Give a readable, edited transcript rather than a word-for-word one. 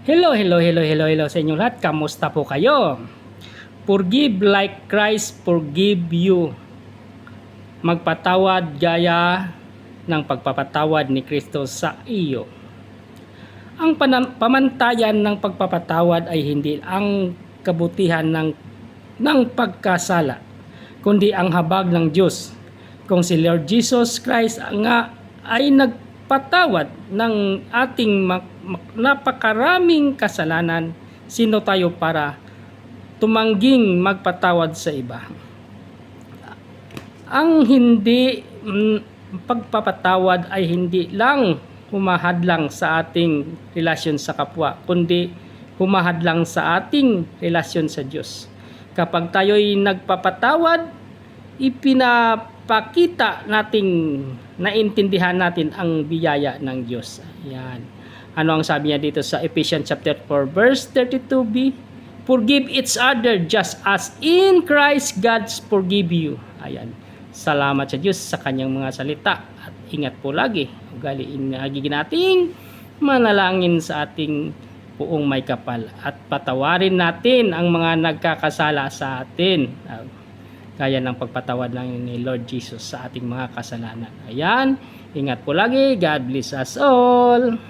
Hello sa inyo lahat. Kamusta po kayo? Forgive like Christ forgive you. Magpatawad gaya ng pagpapatawad ni Kristo sa iyo. Ang pamantayan ng pagpapatawad ay hindi ang kabutihan ng pagkasala, kundi ang habag ng Diyos. Kung si Lord Jesus Christ nga ay nagpatawad ng ating napakaraming kasalanan, sino tayo para tumangging magpatawad sa iba? Ang hindi pagpapatawad ay hindi lang humahadlang sa ating relasyon sa kapwa, kundi humahadlang sa ating relasyon sa Diyos. Kapag tayo'y nagpapatawad, ipinapakita nating naintindihan natin ang biyaya ng Diyos. Ayan. Ano ang sabi niya dito sa Ephesians chapter 4 verse 32b? Forgive each other just as in Christ God forgive you. Ayan. Salamat sa Diyos sa kanyang mga salita. At ingat po lagi. Ugaliin nating manalangin sa ating puong may kapal. At patawarin natin ang mga nagkakasala sa atin. Gaya ng pagpatawad ng ni Lord Jesus sa ating mga kasalanan. Ayan. Ingat po lagi. God bless us all.